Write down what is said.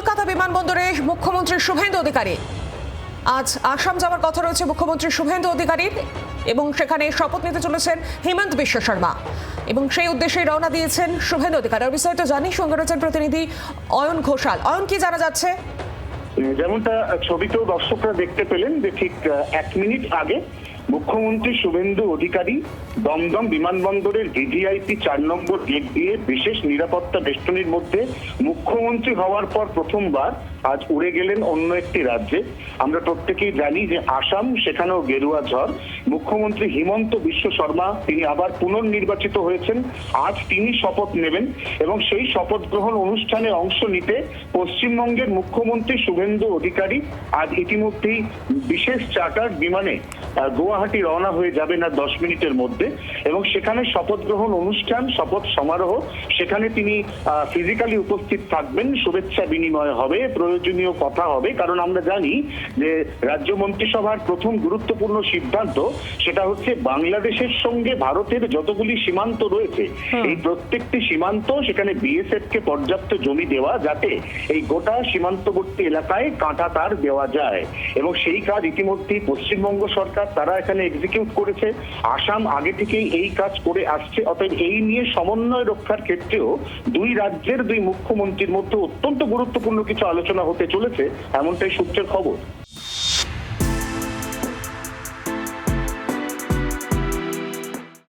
কলকাতা বিমানবন্দরে মুখ্যমন্ত্রী শুভেন্দু অধিকারী আজ আসাম যাওয়ার কথা রয়েছে মুখ্যমন্ত্রী শুভেন্দু অধিকারীর, এবং সেখানে শপথ নিতে চলেছেন হিমন্ত বিশ্ব শর্মা, এবং সেই উদ্দেশ্যে রওনা দিয়েছেন শুভেন্দু অধিকারী। আর বিস্তারিত জানি, সঙ্গে রয়েছেন প্রতিনিধি অয়ন ঘোষাল। অয়ন, কি জানা যাচ্ছে? যেমনটা ছবিতেও দর্শকরা দেখতে পেলেন যে ঠিক 1 মিনিট আগে মুখ্যমন্ত্রী শুভেন্দু অধিকারী দমদম বিমানবন্দরের ভিভিআইপি 4 নম্বর গেট দিয়ে বিশেষ নিরাপত্তা বেষ্টনীর মধ্যে মুখ্যমন্ত্রী হওয়ার পর প্রথমবার আজ উড়ে গেলেন অন্য একটি রাজ্যে। আমরা প্রত্যেকেই জানি যে আসাম, সেখানেও গেরুয়া ঝড়। মুখ্যমন্ত্রী হিমন্ত বিশ্ব শর্মা তিনি আবার পুনর্নির্বাচিত হয়েছেন। আজ তিনি শপথ নেবেন এবং সেই শপথ গ্রহণ অনুষ্ঠানে অংশ নিতে পশ্চিমবঙ্গের মুখ্যমন্ত্রী শুভেন্দু অধিকারী আজ ইতিমধ্যেই বিশেষ চার্টার বিমানে গুয়াহাটি রওনা হয়ে যাবেন আর 10 মিনিটের মধ্যে, এবং সেখানে শপথ গ্রহণ অনুষ্ঠান, শপথ সমারোহ, সেখানে তিনি ফিজিক্যালি উপস্থিত থাকবেন। শুভেচ্ছা বিনিময় হবে, প্রয়োজনীয় কথা হবে, কারণ আমরা জানি যে রাজ্য মন্ত্রিসভার প্রথম গুরুত্বপূর্ণ সিদ্ধান্ত সেটা হচ্ছে বাংলাদেশের সঙ্গে ভারতের যতগুলি সীমান্ত রয়েছে এই প্রত্যেকটি সীমান্ত সেখানে বিএসএফ কে পর্যাপ্ত জমি দেওয়া, যাতে এই গোটা সীমান্তবর্তী এলাকায় কাঁটা তার দেওয়া যায়, এবং সেই কাজ ইতিমধ্যেই পশ্চিমবঙ্গ সরকার তারা এখানে এক্সিকিউট করেছে। আসাম আগে থেকেই এই কাজ করে আসছে। অতএব এই নিয়ে সমন্বয় রক্ষার ক্ষেত্রেও দুই রাজ্যের দুই মুখ্যমন্ত্রীর মধ্যে অত্যন্ত গুরুত্বপূর্ণ কিছু আলোচনা হতে চলেছে, এমনটাই সূত্রের খবর।